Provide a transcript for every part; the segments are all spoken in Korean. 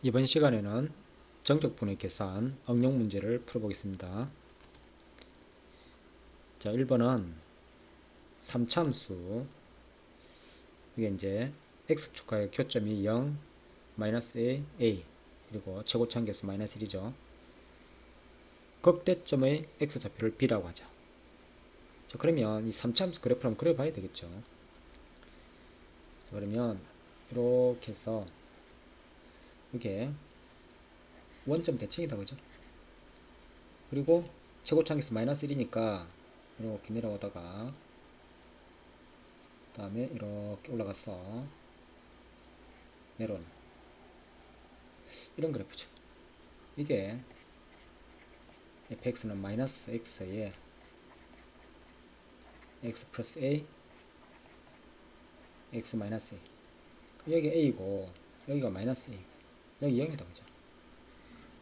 이번 시간에는 정적분해 계산 응용 문제를 풀어보겠습니다. 자, 1번은 3참수. 이게 이제 x축하의 교점이 0, 마이너스 a, 그리고 최고차항계수 마이너스 1이죠. 극대점의 x좌표를 b라고 하죠. 자, 그러면 이 3참수 그래프를 한번 그려봐야 되겠죠. 자, 그러면 이렇게 해서 이게 원점 대칭이다, 그죠? 그리고 최고차항계수 마이너스 1이니까 이렇게 내려오다가 그 다음에 이렇게 올라가서 내려오는 이런 그래프죠. 이게 fx는 마이너스 x에 x 플러스 a, x 마이너스 a. 여기 a고 여기가 마이너스 a, 여기 0이다, 그죠?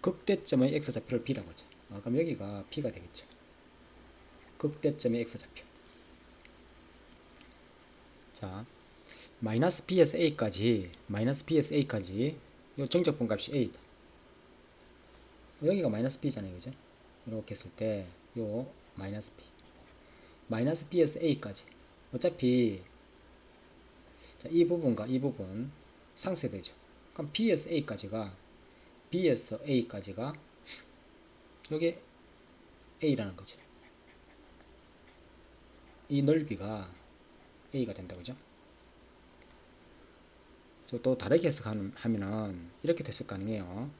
극대점의 x좌표를 b라고 하죠. 그럼 여기가 b가 되겠죠. 극대점의 x좌표. 자, 마이너스 b에서 a까지, 이 정적분 값이 a다. 여기가 마이너스 b잖아요, 그죠? 이렇게 했을 때 요 마이너스 b, 마이너스 b에서 a까지. 어차피 자, 이 부분과 이 부분 상쇄되죠. 그럼 b에서 a까지가 여기 a라는 거죠. 이 넓이가 a가 된다, 그죠? 또 다르게 해석하면은 이렇게 해석 가능해요.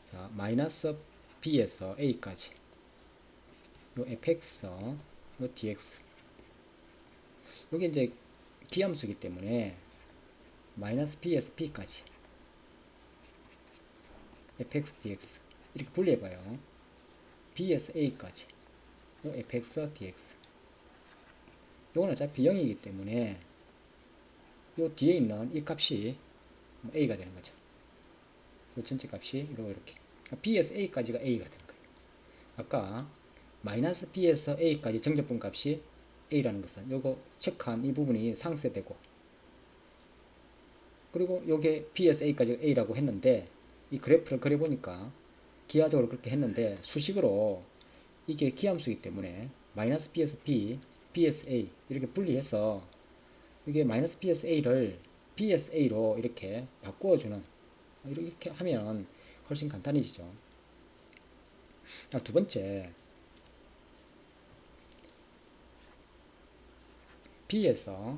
자, 마이너스 b에서 a까지 요 fx, 요 dx. 여기 이제 기함수이기 때문에 마이너스 b에서 b까지 fx dx 이렇게 분리해봐요. b에서 a까지 요 fx dx. 요건 어차피 0이기 때문에 요 뒤에 있는 이 값이 a가 되는 거죠. 요 전체 값이 이렇게 b에서 a까지가 a가 되는 거예요. 아까 마이너스 b에서 a까지 정적분 값이 a라는 것은 요거 체크한 이 부분이 상쇄되고, 그리고 요게 b에서 a까지가 a라고 했는데 이 그래프를 그려보니까 기하적으로 그렇게 했는데 수식으로 이게 기함수이기 때문에 마이너스 b에서 b, b에서 a 이렇게 분리해서 이게 마이너스 b에서 a를 b에서 a로 이렇게 바꾸어주는, 이렇게 하면 훨씬 간단해지죠. 두 번째, b에서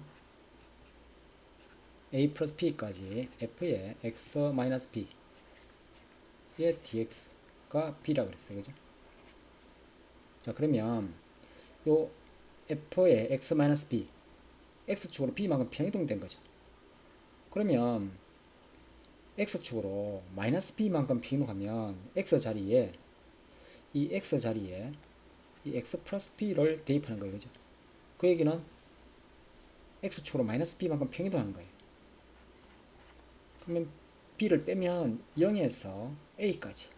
a 플러스 b까지 f의 x 마이너스 b의 dx가 b라고 그랬어요, 그죠? 자, 그러면 요 f의 x 마이너스 b, x축으로 b만큼 평이동된 거죠. 그러면 x축으로 마이너스 b만큼 평이동하면 x자리에 이 x 플러스 b를 대입하는 거예요, 그죠? 그 얘기는 x축으로 마이너스 b만큼 평이동하는 거예요. 그러면 b를 빼면 0에서 a까지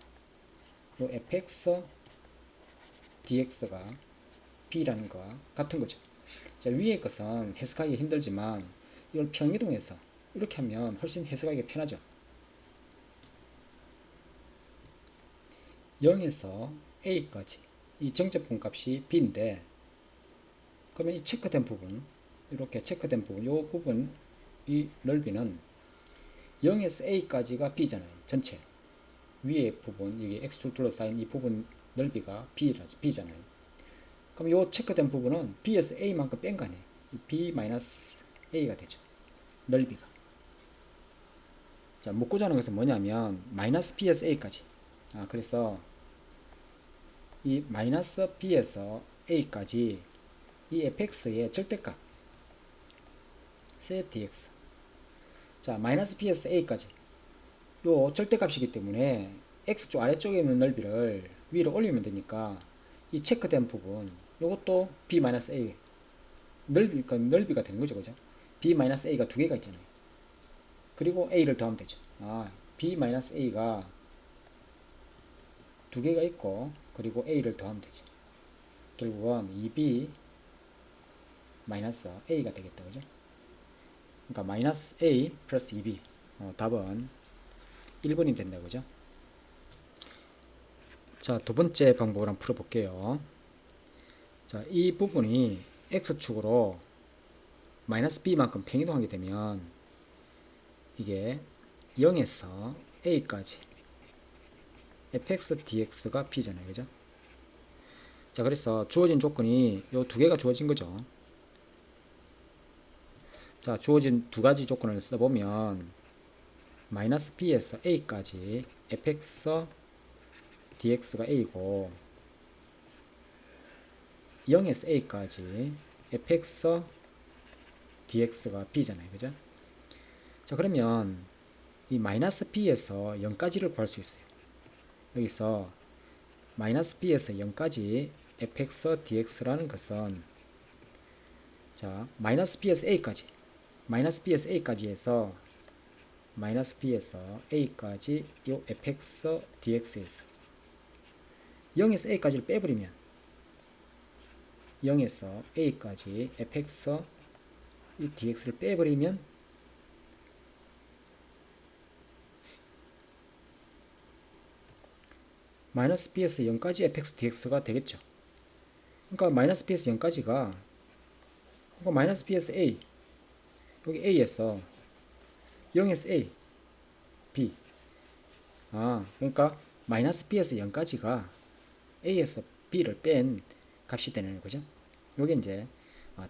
요 fx dx가 b라는 거와 같은 거죠. 자, 위의 것은 해석하기 힘들지만 이걸 평이동해서 이렇게 하면 훨씬 해석하기 편하죠. 0에서 a까지 이 정적분 값이 b인데, 그러면 이 체크된 부분, 이렇게 체크된 부분, 이 부분, 이 넓이는 0에서 a까지가 b잖아요. 전체 위에 부분, 여기 x축 둘러싸인 이 부분 넓이가 b잖아요. 그럼 이 체크된 부분은 b에서 a만큼 뺀 거 아니에요. b-a가 되죠. 넓이가. 자, 묻고자 하는 것은 뭐냐면 마이너스 b에서 a까지. 그래서 이 마이너스 b에서 a까지 이 fx의 절대값 set dx. 자, 마이너스 b에서 a까지 요 절대값이기 때문에 x쪽 아래쪽에 있는 넓이를 위로 올리면 되니까 이 체크된 부분 요것도 b-a 넓이가 되는 거죠, 그죠? b-a가 두 개가 있잖아요. 그리고 a를 더하면 되죠. b-a가 두 개가 있고 그리고 a를 더하면 되죠. 결국은 2b 마이너스 a가 되겠다, 그죠? 그러니까 마이너스 a 플러스 2b. 답은 1번이 된다 그죠? 자, 두 번째 방법을 한번 풀어볼게요. 자, 이 부분이 x축으로 마이너스 b만큼 평이동하게 되면 이게 0에서 a까지 fx dx가 b잖아요 그죠? 자, 그래서 주어진 조건이 요 두 개가 주어진 거죠. 자, 주어진 두 가지 조건을 써보면 마이너스 b에서 a까지 fx dx가 a고 0에서 a까지 fx dx가 b잖아요 그죠? 자, 그러면 이 마이너스 b에서 0까지를 구할 수 있어요. 여기서 마이너스 b에서 0까지 fx dx라는 것은 자, 마이너스 b에서 a까지 해서 마이너스 b에서 a까지 요 fx dx에서 0에서 a까지를 빼버리면 0에서 a까지 fx 이 dx를 빼버리면 마이너스 b에서 0까지 fx dx가 되겠죠. 그러니까 마이너스 b에서 0까지가 마이너스 b에서 a 여기 a에서 0에서 a b 그러니까 마이너스 b에서 0까지가 a에서 b를 뺀 값이 되는 거죠. 요게 이제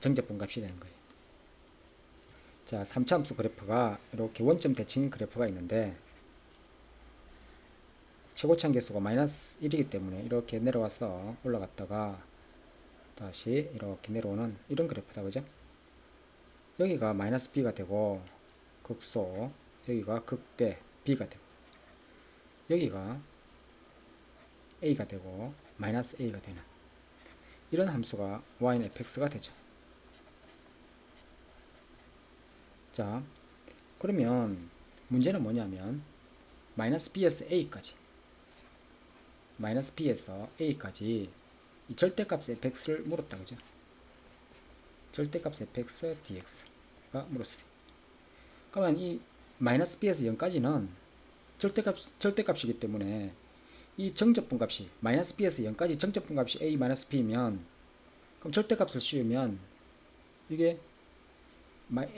정적분 값이 되는 거예요. 자, 3차함수 그래프가 이렇게 원점 대칭 그래프가 있는데 최고참 계수가 마이너스 1이기 때문에 이렇게 내려와서 올라갔다가 다시 이렇게 내려오는 이런 그래프다 그죠? 여기가 마이너스 b가 되고 극소, 여기가 극대 b가 되고 여기가 a가 되고 마이너스 a가 되는 이런 함수가 y는 fx가 되죠. 자, 그러면 문제는 뭐냐면 마이너스 b에서 a까지 이 절대값 fx를 물었다 그죠? 절대값 fx dx가 물었어요. 그러면 이 마이너스 b에서 0까지는 절대값이기 때문에 이 정적분 값이 마이너스 b에서 0까지 정적분 값이 a 마이너스 b면 그럼 절대값을 씌우면 이게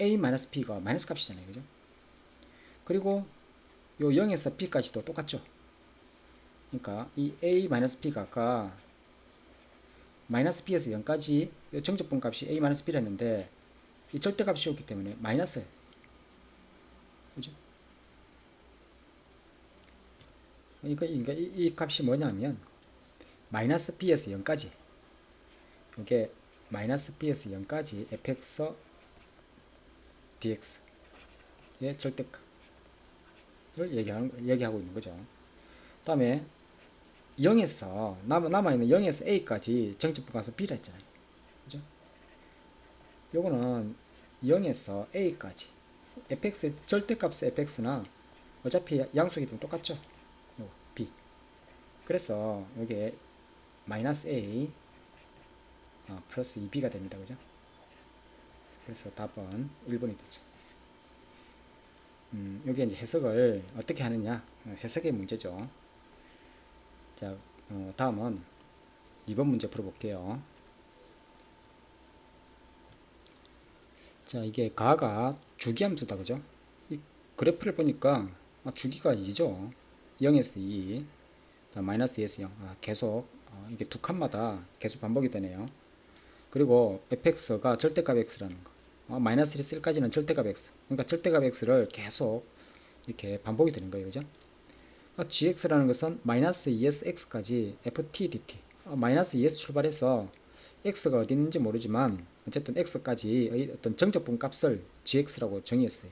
a 마이너스 b가 마이너스 값이잖아요 그죠? 그리고 요 0에서 b까지도 똑같죠. 그러니까 이 a 마이너스 b가 아까 마이너스 b에서 0까지 정적분 값이 a 마이너스 b라 했는데 이 절대값이 씌웠기 때문에 마이너스예요 그죠? 그러니까 이 값이 뭐냐면 마이너스 b에서 0까지 이게 마이너스 b에서 0까지 fx dx의 절대값을 얘기하고 있는 거죠. 다음에 0에서 남아있는 0에서 a까지 정적분 값을 b라 했잖아요 그죠? 요거는 0에서 a까지 fx의 절대값 fx나 어차피 양수이기 때문에 똑같죠. b 그래서 이게 마이너스 a 플러스 2b가 됩니다 그죠? 그래서 답은 1번이 되죠. 여기 이제 해석을 어떻게 하느냐 해석의 문제죠. 자, 다음은 2번 문제 풀어볼게요. 자, 이게 가가 주기함수다 그죠? 이 그래프를 보니까 주기가 2죠. 0에서 2 마이너스 2에서 0 계속 이게 두 칸마다 계속 반복이 되네요. 그리고 fx가 절대값 x라는 거 마이너스 1까지는 절대값 x 그러니까 절대값 x를 계속 이렇게 반복이 되는 거예요 그죠? gx라는 것은 마이너스 2에서 x까지 ft dt 마이너스 2에서 출발해서 x가 어디 있는지 모르지만 어쨌든 x까지의 어떤 정적분 값을 gx라고 정의했어요.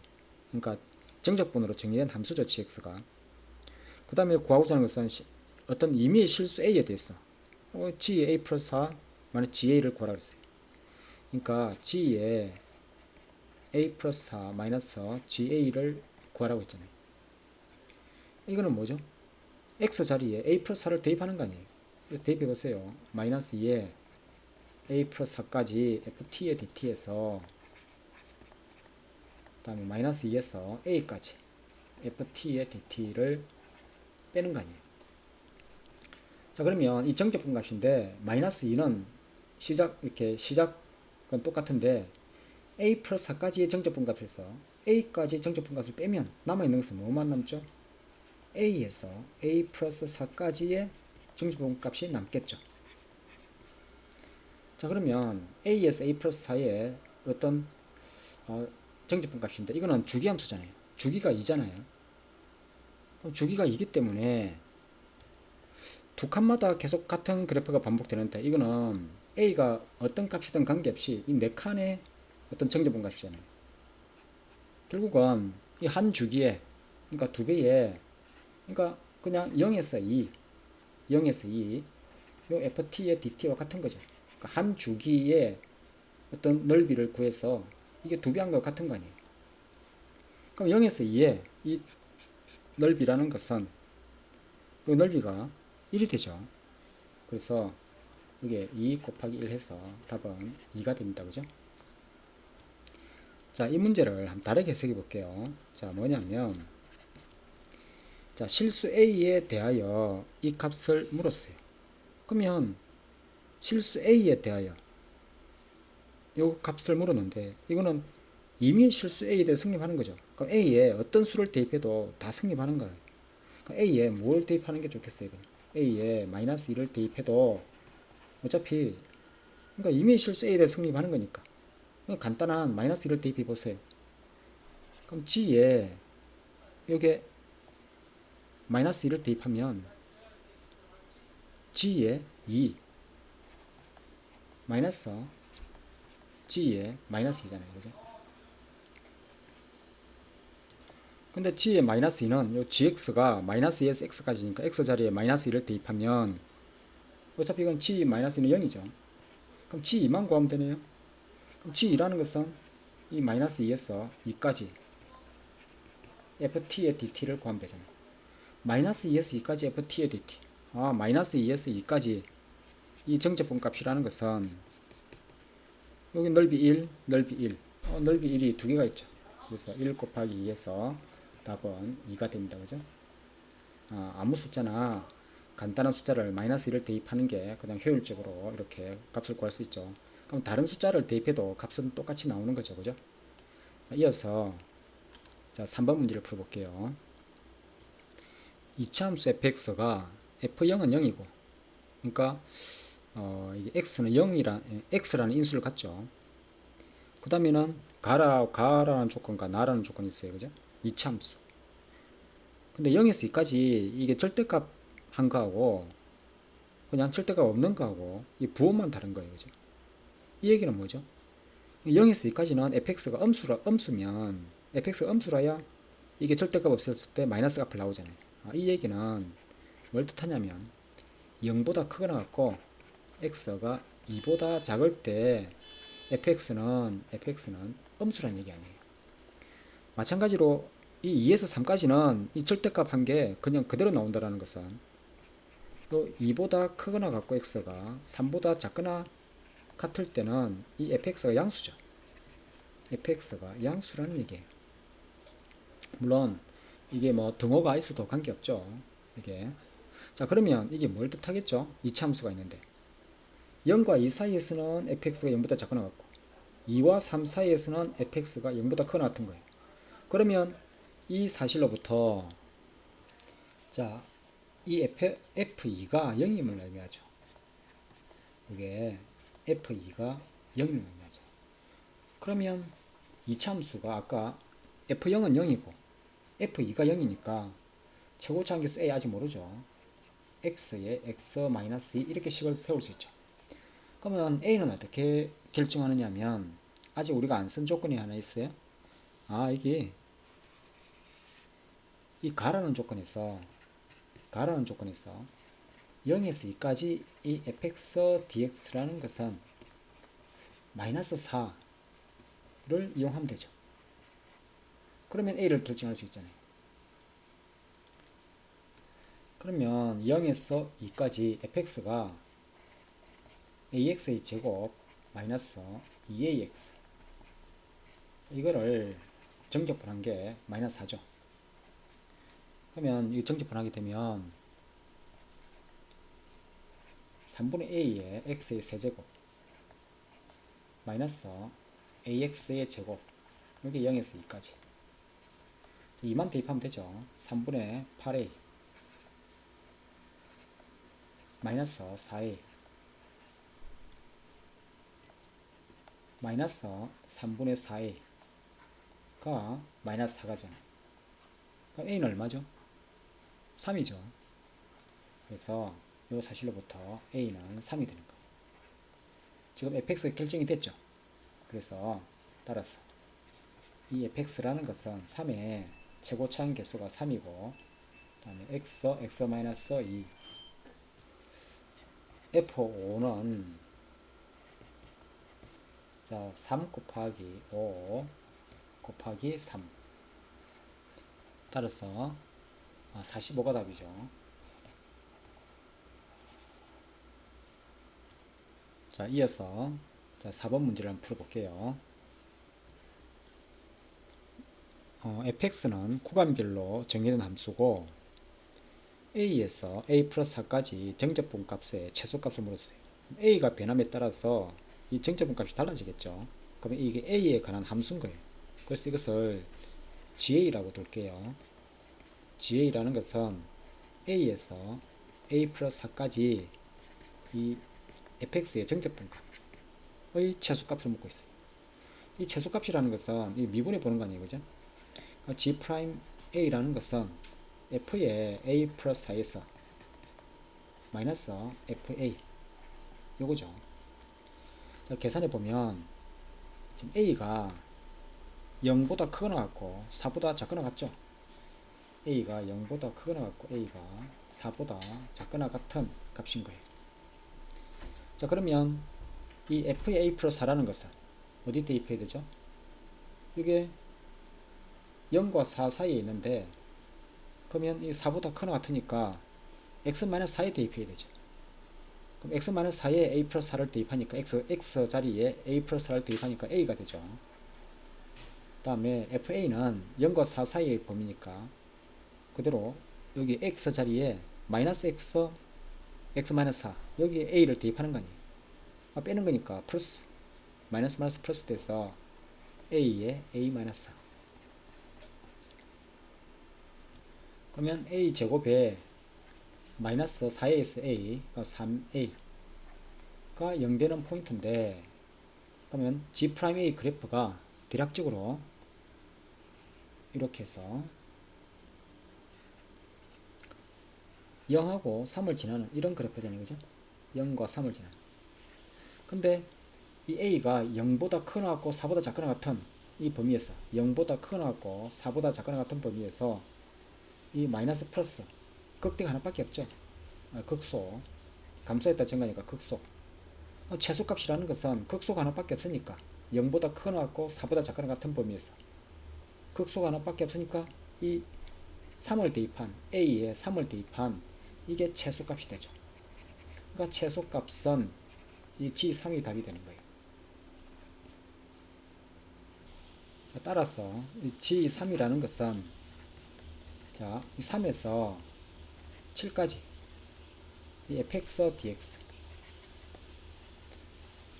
그러니까 정적분으로 정의된 함수죠 gx가. 그 다음에 구하고자 하는 것은 어떤 임의의 실수 a에 대해서 gA 플러스 4 만약 GA를 구하라 그랬어요. 그러니까 G의 A 플러스 4 마이너스 GA를 구하라고 했잖아요. 이거는 뭐죠? X 자리에 A 플러스 4를 대입하는 거 아니에요. 그래서 대입해 보세요. 마이너스 2에 A 플러스 4까지 FT의 DT에서 그 다음에 마이너스 2에서 A까지 ft의 dt를 빼는 거 아니에요. 자, 그러면 이 정적분 값인데 마이너스 2는 시작은 똑같은데 a 플러스 4까지의 정적분 값에서 a까지 정적분 값을 빼면 남아있는 것은 뭐만 남죠? a에서 a 플러스 4까지의 정적분 값이 남겠죠. 자, 그러면 a에서 a 플러스 4의 어떤 정적분 값인데 이거는 주기함수잖아요. 주기가 2잖아요. 그럼 주기가 2기 때문에 두 칸마다 계속 같은 그래프가 반복되는데 이거는 a가 어떤 값이든 관계없이 이 네 칸의 어떤 정적분 값이잖아요. 결국은 이 한 주기에, 그러니까 두 배에, 그러니까 그냥 0에서 2, 0에서 2, 요 ft의 dt와 같은 거죠. 그러니까 한 주기에 어떤 넓이를 구해서 이게 두 배 한 거 같은 거 아니에요. 그럼 0에서 2에 이 넓이라는 것은 이 넓이가 1이 되죠. 그래서 이게 2 곱하기 1 해서 답은 2가 됩니다. 그죠? 자, 이 문제를 한번 다르게 해석해 볼게요. 자, 뭐냐면, 자, 실수 A에 대하여 이 값을 물었어요. 그러면 실수 A에 대하여 요 값을 물었는데 이거는 이미 실수 A에 대해 성립하는 거죠. 그럼 A에 어떤 수를 대입해도 다 성립하는 거예요. 그럼 A에 뭘 대입하는 게 좋겠어요? A에 마이너스 2를 대입해도 어차피 그러니까 이미 실수 A에 대해 성립하는 거니까 간단한 마이너스 1을 대입해 보세요. 그럼 G에 요게 마이너스 1을 대입하면 G에 2 마이너스 G에 마이너스 2잖아요. 그죠? 근데 G에 마이너스 2는 요 GX가 마이너스 2에서 X까지니까 X 자리에 마이너스 1을 대입하면 어차피 이건 G 마이너스 2는 0이죠. 그럼 G2만 구하면 되네요. 그럼 G2라는 것은 이 마이너스 2에서 2까지 ft의 dt를 구하면 되잖아요. 마이너스 2에서 2까지 ft의 dt. 마이너스 2에서 2까지 이 정적분 값이라는 것은 여기 넓이 1, 넓이 1. 넓이 1이 두 개가 있죠. 그래서 1 곱하기 2에서 답은 2가 됩니다. 그죠? 아무 숫자나 간단한 숫자를 마이너스 1을 대입하는 게 그냥 효율적으로 이렇게 값을 구할 수 있죠. 그럼 다른 숫자를 대입해도 값은 똑같이 나오는 거죠. 그죠? 이어서 자, 3번 문제를 풀어볼게요. 이차함수 fx가 f0은 0이고 그러니까 이게 x는 x라는 인수를 갖죠. 그 다음에는 가라는 조건과 나라는 조건이 있어요. 그죠? 이차함수. 근데 0에서 2까지 이게 절대값 한 거하고 그냥 절대값 없는 거하고 이 부호만 다른 거예요. 그죠? 이 얘기는 뭐죠? 0에서 2까지는 fx가 음수면 fx가 음수라야 이게 절대값 없었을 때 마이너스 값을 나오잖아요. 이 얘기는 뭘 뜻하냐면 0보다 크거나 같고 x가 2보다 작을 때 fx는 음수란 얘기 아니에요. 마찬가지로 이 2에서 3까지는 이 절대값 한 게 그냥 그대로 나온다는 것은 또 2보다 크거나 같고 x가 3보다 작거나 같을 때는 이 fx가 양수죠. fx가 양수라는 얘기예요. 물론 이게 뭐 등호가 있어도 관계없죠. 이게 자, 그러면 이게 뭘 뜻하겠죠? 이차함수가 있는데 0과 2 사이에서는 fx가 0보다 작거나 같고 2와 3 사이에서는 fx가 0보다 크거나 같은 거예요. 그러면 이 사실로부터 자, 이 f2가 0임을 의미하죠. 이게 f2가 0임을 의미하죠. 그러면 이차함수가 아까 f0은 0이고 f2가 0이니까 최고차 함수 a 아직 모르죠. x에 x-2 이렇게 식을 세울 수 있죠. 그러면 a는 어떻게 결정하느냐 하면 아직 우리가 안 쓴 조건이 하나 있어요. 이게 이 가라는 조건에서 0에서 2까지 이 fx dx라는 것은 마이너스 4를 이용하면 되죠. 그러면 a를 결정할 수 있잖아요. 그러면 0에서 2까지 fx가 ax의 제곱 마이너스 2ax 이거를 정적분한 게 마이너스 4죠. 그러면 이 정집분하게 되면 3분의 a의 x의 세제곱 마이너스 ax의 제곱 여기 0에서 2까지 2만 대입하면 되죠. 3분의 8a 마이너스 4a 마이너스 3분의 4a가 마이너스 4가잖아. 그럼 a는 얼마죠? 3이죠. 그래서 이 사실로부터 a는 3이 되는 거. 지금 fx 결정이 됐죠. 그래서 따라서 이 fx라는 것은 3의 최고차항 개수가 3이고 그 다음에 x-2 f5는 자, 3 곱하기 5 곱하기 3 따라서 45가 답이죠. 자, 이어서 자, 4번 문제를 한번 풀어볼게요. fx는 구간별로 정의된 함수고 a에서 a 플러스 4까지 정적분 값의 최소값을 물었어요. a가 변함에 따라서 이 정적분 값이 달라지겠죠. 그러면 이게 a에 관한 함수인 거예요. 그래서 이것을 ga라고 둘게요. ga라는 것은 a에서 a 플러스 4까지 이 fx의 정적분 값의 최소값을 묻고 있어요. 이 최소값이라는 것은 이 미분해 보는 거 아니에요, 그죠? G'A라는 것은 F의 A 플러스 4에서 마이너스 FA 요거죠. 자, 계산해 보면 지금 A가 0보다 크거나 같고 4보다 작거나 같죠? A가 0보다 크거나 같고 A가 4보다 작거나 같은 값인 거예요. 자, 그러면 이 F의 A 플러스 4라는 것은 어디 대입해야 되죠? 이게 0과 4 사이에 있는데 그러면 이 4보다 크거나 같으니까 x-4에 대입해야 되죠. 그럼 x-4에 a 플러스 4를 대입하니까 x 자리에 a 플러스 4를 대입하니까 a가 되죠. 그 다음에 fa는 0과 4 사이의 범위니까 그대로 여기 x 자리에 마이너스 x-4 여기에 a를 대입하는 거 아니에요. 빼는 거니까 플러스 마이너스 플러스 돼서 a에 a-4 그러면 a 제곱에 마이너스 4a에서 a가 3a가 0 되는 포인트인데 그러면 G'A 그래프가 대략적으로 이렇게 해서 0하고 3을 지나는 이런 그래프잖아요, 그죠? 0과 3을 지나는. 근데 이 a가 0보다 크거나 같고 4보다 작거나 같은 이 범위에서 0보다 크거나 같고 4보다 작거나 같은 범위에서 이 마이너스 플러스 극대가 하나밖에 없죠. 극소 감소했다 증가니까 극소 최소값이라는 것은 극소가 하나밖에 없으니까 0보다 크거나 같고 4보다 작거나 같은 범위에서 극소가 하나밖에 없으니까 이 3을 대입한 a에 3을 대입한 이게 최소값이 되죠. 그러니까 최소값은 이 G3이 답이 되는 거예요. 따라서 이 G3이라는 것은 자, 이 3에서 7까지 이 fx dx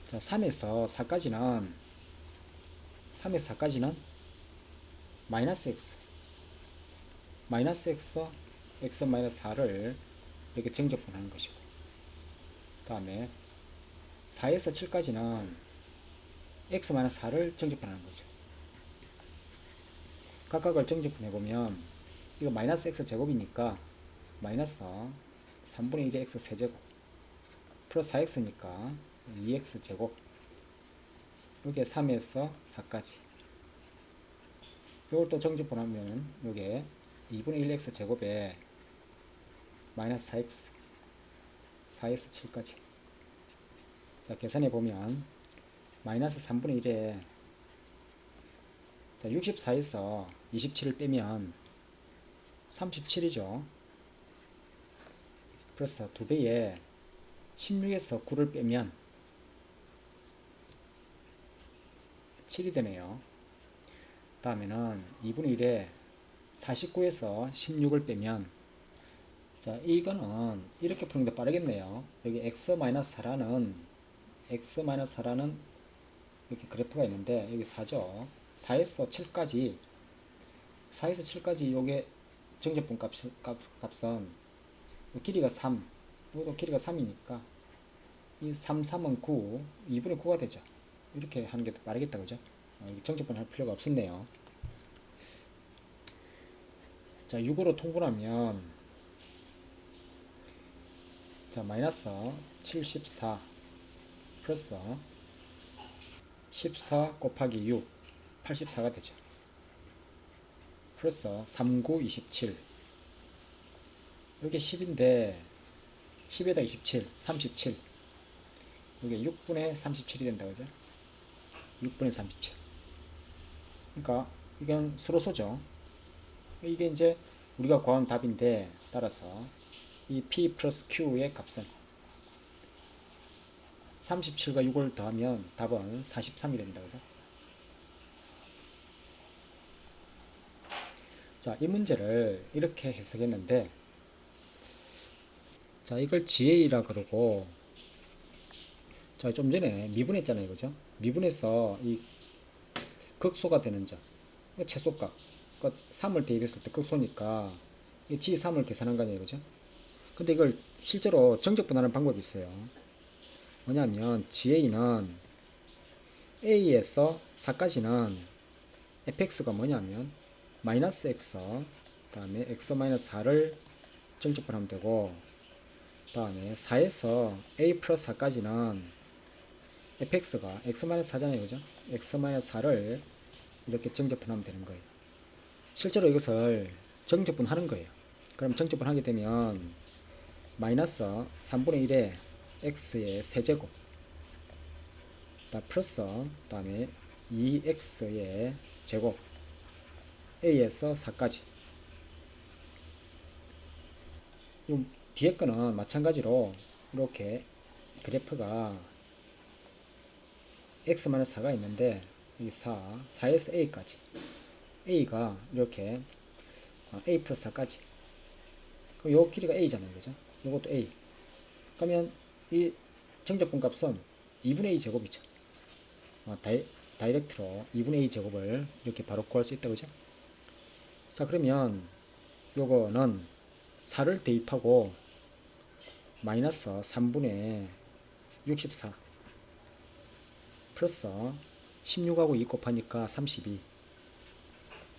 자, 3에서 4까지는 마이너스 x 마이너스 4를 이렇게 정적분하는 것이고 그 다음에 4에서 7까지는 x 마이너스 4를 정적분하는 거죠. 각각을 정적분해보면 이거 마이너스 x 제곱이니까 마이너스 3분의 1의 x 세제곱 플러스 4x니까 2x 제곱 요게 3에서 4까지 요걸 또 정집분하면 요게 2분의 1x 제곱에 마이너스 4x 4에서 7까지 자 계산해보면 마이너스 3분의 1에 자 64에서 27을 빼면 37이죠. 플러스 2배에 16에서 9를 빼면 7이 되네요. 다음에는 2분의 1에 49에서 16을 빼면, 자, 이거는 이렇게 푸는 게 빠르겠네요. 여기 x-4라는 이렇게 그래프가 있는데, 여기 4죠. 4에서 7까지, 4에서 7까지 요게 정제분 값은 길이가 3, 이것도 길이가 3이니까 이 3, 3은 9, 2분의 9가 되죠. 이렇게 하는 게 더 빠르겠다, 그죠? 정제분 할 필요가 없었네요. 자, 6으로 통분하면, 자, 마이너스 74 플러스 14 곱하기 6, 84가 되죠. 플러스 39, 27. 이게 10인데 10에다 27, 37. 이게 6분의 37이 된다, 그죠? 6분의 37. 그러니까 이건 서로소죠. 이게 이제 우리가 구한 답인데, 따라서 이 P 플러스 Q의 값은 37과 6을 더하면 답은 43이 됩니다, 그죠? 자, 이 문제를 이렇게 해석했는데, 자, 이걸 GA라 그러고, 자, 좀 전에 미분했잖아요, 그죠? 미분해서 이 극소가 되는 점, 최소값, 그러니까 3을 대입했을 때 극소니까 이 G3을 계산한 거 아니에요, 그죠? 근데 이걸 실제로 정적분하는 방법이 있어요. 뭐냐면 GA는 A에서 4까지는 fx가 뭐냐면 마이너스 x, 그 다음에 x-4를 정적분하면 되고, 그 다음에 4에서 a 플러스 4까지는 fx가 x-4잖아요, 그죠? x-4를 이렇게 정적분하면 되는 거예요. 실제로 이것을 정적분하는 거예요. 그럼 정적분하게 되면 마이너스 3분의 1에 x의 세제곱, 플러스 그 다음에 2x의 제곱, a에서 4까지. 이 뒤에 거는 마찬가지로 이렇게 그래프가 x-4가 있는데, 이 4에서 a까지, a가 이렇게 a 플러스 4까지. 그럼 요 길이가 a잖아요, 그죠? 요것도 a. 그러면 이 정적분 값은 2분의 a 제곱이죠. 다이렉트로 2분의 a 제곱을 이렇게 바로 구할 수 있다, 그죠? 자, 그러면 요거는 4를 대입하고 마이너스 3분의 64 플러스 16하고 2 곱하니까 32.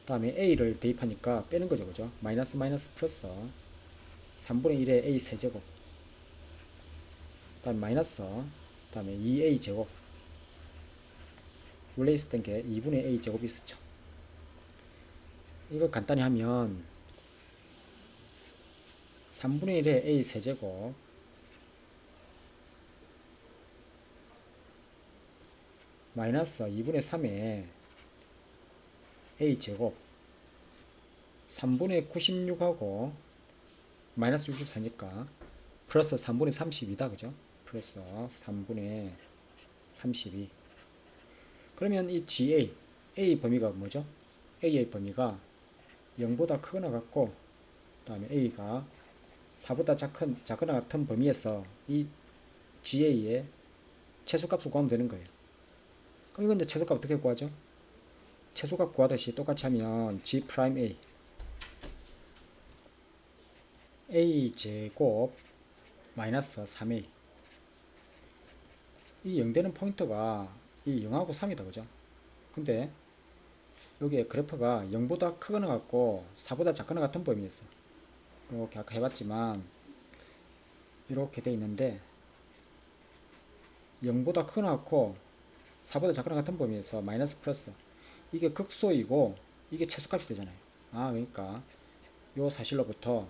다음에 a를 대입하니까 빼는 거죠, 그죠? 마이너스 마이너스 플러스 3분의 1의 a 세제곱, 다음에 마이너스, 다음에 2a 제곱. 원래 있었던 게 2분의 a 제곱이 있었죠. 이거 간단히 하면 3분의 1의 a 세제곱 마이너스 2분의 3의 a 제곱 3분의 96하고 마이너스 64니까 플러스 3분의 32다, 그죠? 플러스 3분의 32. 그러면 이 GA, A 범위가 뭐죠? A의 범위가 0보다 크거나 같고, 그 다음에 A가 4보다 작거나 같은 범위에서 이 GA의 최소값을 구하면 되는 거예요. 그럼 이건 이제 최소값 어떻게 구하죠? 최소값 구하듯이 똑같이 하면 G'A A제곱 마이너스 3A. 이 0되는 포인트가 이 0하고 3이다, 그죠? 근데 여기에 그래프가 0보다 크거나 같고 4보다 작거나 같은 범위였어. 이렇게 아까 해봤지만 이렇게 돼 있는데 0보다 크거나 같고 4보다 작거나 같은 범위에서 마이너스 플러스, 이게 극소이고 이게 최소값이 되잖아요. 그러니까 요 사실로부터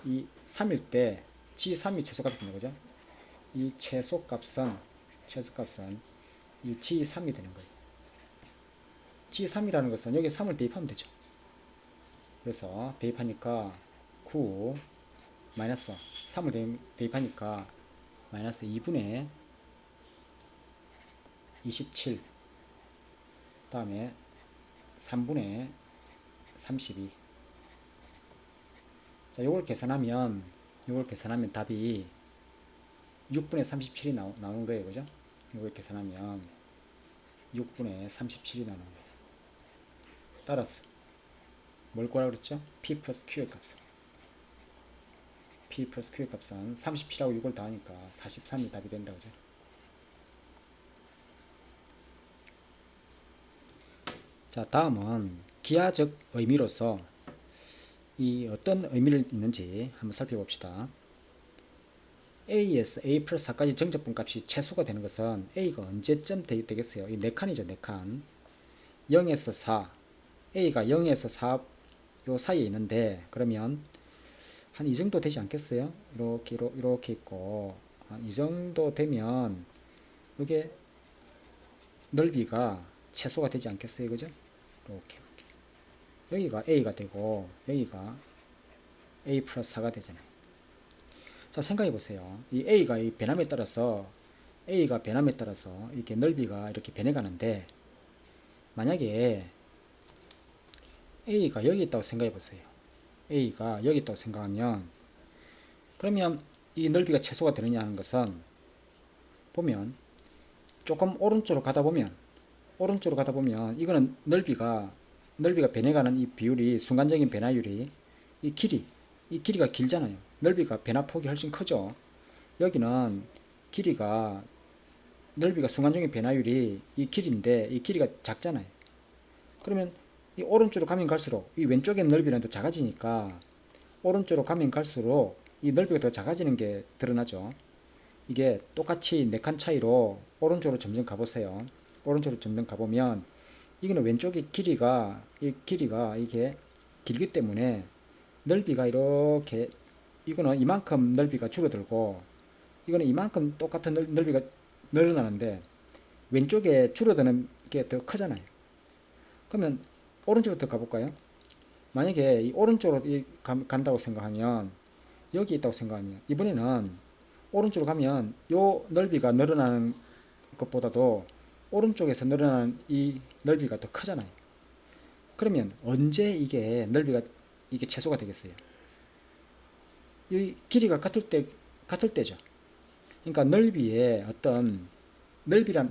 이 3일 때 G3이 최소값이 되는 거죠. 이 최소값은 이 G3이 되는 거예요. G3이라는 것은 여기 3을 대입하면 되죠. 그래서 대입하니까 9 마이너스 3을 대입하니까 마이너스 2분의 27, 다음에 3분의 32. 자, 요걸 계산하면 답이 6분의 37이 나오는 거예요. 그죠? 이걸 계산하면 6분의 37이 나오는 거예요. 따라서 뭘 구하라고 그랬죠? P 플러스 Q의 값은 P 플러스 Q의 값은 37하고 6을 더하니까 43이 답이 된다. 그죠? 자, 다음은 기하적 의미로서 이 어떤 의미를 있는지 한번 살펴봅시다. A에서 A 플러스 4까지 정적분 값이 최소가 되는 것은 A가 언제쯤 되겠어요? 이 4칸이죠, 4칸. 0에서 4, A가 0에서 4 요 사이에 있는데, 그러면 한 이 정도 되지 않겠어요? 이렇게 있고, 이 정도 되면 이게 넓이가 최소가 되지 않겠어요? 그죠? 이렇게. 여기가 A가 되고, 여기가 A 플러스 4가 되잖아요. 자, 생각해 보세요. 이 A가 이 변함에 따라서 이렇게 넓이가 이렇게 변해가는데, 만약에 A가 여기 있다고 생각해 보세요. A가 여기 있다고 생각하면, 그러면 이 넓이가 최소가 되느냐 하는 것은, 보면 조금 오른쪽으로 가다 보면 이거는 넓이가 변해가는 이 비율이, 순간적인 변화율이, 이 길이가 길잖아요. 넓이가 변화폭이 훨씬 크죠. 여기는 넓이가 순간적인 변화율이 이 길인데 이 길이가 작잖아요. 그러면 이 오른쪽으로 가면 갈수록 이 왼쪽의 넓이는 더 작아지니까, 오른쪽으로 가면 갈수록 이 넓이가 더 작아지는 게 드러나죠. 이게 똑같이 4칸 차이로 오른쪽으로 점점 가보세요. 오른쪽으로 점점 가보면 이거는 왼쪽의 길이가 이게 길기 때문에 넓이가 이렇게, 이거는 이만큼 넓이가 줄어들고 이거는 이만큼 똑같은 넓이가 늘어나는데, 왼쪽에 줄어드는 게 더 크잖아요. 그러면 오른쪽으로 더 가볼까요? 만약에 이 오른쪽으로 간다고 생각하면, 여기 있다고 생각하면, 이번에는 오른쪽으로 가면 요 넓이가 늘어나는 것보다도 오른쪽에서 늘어나는 이 넓이가 더 크잖아요. 그러면 언제 이게 넓이가 이게 최소가 되겠어요? 이 길이가 같을 때죠. 그러니까 넓이의 어떤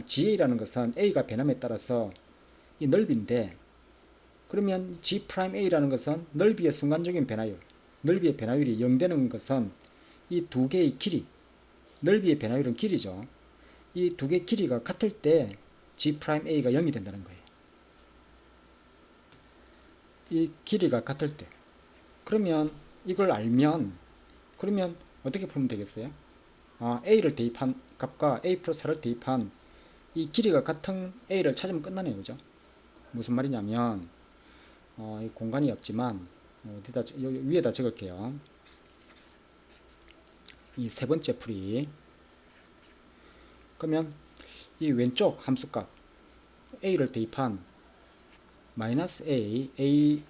GA라는 것은 A가 변함에 따라서 이 넓이인데, 그러면 G'A라는 것은 넓이의 순간적인 변화율, 넓이의 변화율이 0 되는 것은 이 두 개의 길이, 넓이의 변화율은 길이죠. 이 두 개의 길이가 같을 때 G'A가 0이 된다는 거예요. 이 길이가 같을 때. 그러면 이걸 알면, 그러면 어떻게 풀면 되겠어요? A를 대입한 값과 A 플러스 4를 대입한 이 길이가 같은 A를 찾으면 끝나네요. 그죠? 무슨 말이냐면, 공간이 없지만, 위에다 적을게요. 이 세 번째 풀이. 그러면 이 왼쪽 함수값 A를 대입한 마이너스 A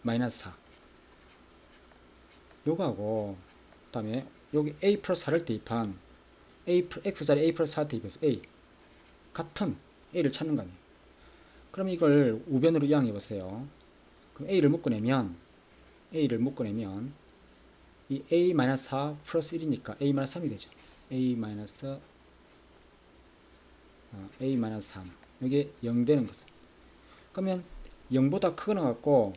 마이너스 4, 요거하고, 그 다음에 여기 A 플러스 4를 대입한 X자리 A 플러스 4 대입해서 같은 A를 찾는 거 아니에요. 그럼 이걸 우변으로 이항해 보세요. 그럼 A를 묶어내면 이 A-4 플러스 1이니까 A-3이 되죠. A-3 이게 0 되는 것은, 그러면 0보다 크거나 같고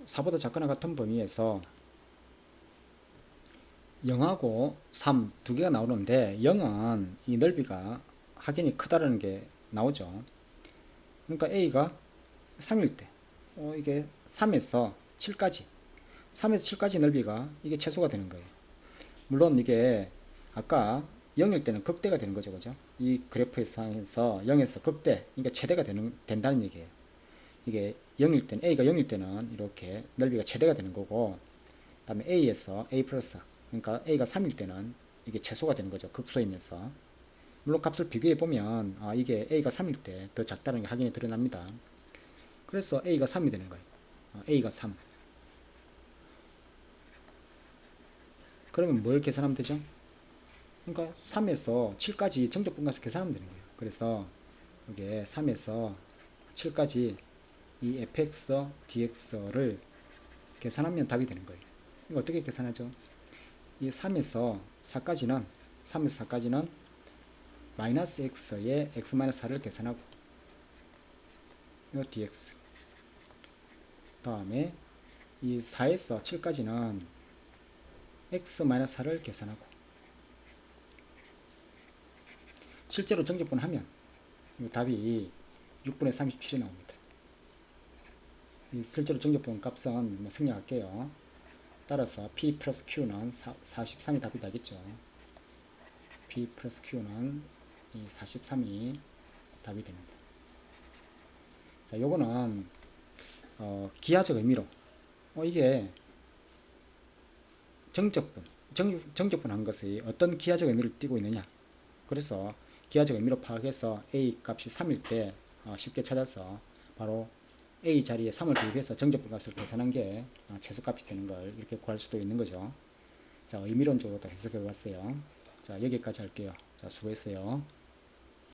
4보다 작거나 같은 범위에서 0하고 3 두 개가 나오는데, 0은 이 넓이가 확연히 크다라는 게 나오죠. 그러니까 A가 3일 때, 이게 3에서 7까지 넓이가 이게 최소가 되는 거예요. 물론 이게 아까 0일 때는 극대가 되는 거죠. 그죠? 이 그래프에서 0에서 극대, 그러니까 최대가 된다는 얘기예요. 이게 A가 0일 때는 이렇게 넓이가 최대가 되는 거고, 그 다음에 A에서 A 플러스, 그러니까 A가 3일 때는 이게 최소가 되는 거죠. 극소이면서. 물론 값을 비교해 보면 이게 A가 3일 때 더 작다는 게 확연히 드러납니다. 그래서 A가 3이 되는 거예요. A가 3. 그러면 뭘 계산하면 되죠? 그러니까 3에서 7까지 정적분값을 계산하면 되는 거예요. 그래서 이게 3에서 7까지 이 fx, dx를 계산하면 답이 되는 거예요. 이거 어떻게 계산하죠? 이 3에서 4까지는 마이너스 x에 x 마이너스 4를 계산하고 이 dx 다음에 이 4에서 7까지는 x 마이너스 4를 계산하고 실제로 정적분하면 답이 6분의 37이 나옵니다. 이 실제로 정적분 값은 생략할게요. 따라서 P 플러스 Q는 43이 답이 되겠죠. P 플러스 Q는 이 43이 답이 됩니다. 자, 요거는 기하적 의미로 이게 정적분 한 것이 어떤 기하적 의미를 띠고 있느냐. 그래서 기하적 의미로 파악해서 A 값이 3일 때 쉽게 찾아서 바로 A 자리에 3을 대입해서 정적분 값을 계산한 게 최소값이 되는 걸 이렇게 구할 수도 있는 거죠. 자, 의미론적으로 또 해석해 봤어요. 자, 여기까지 할게요. 자, 수고했어요.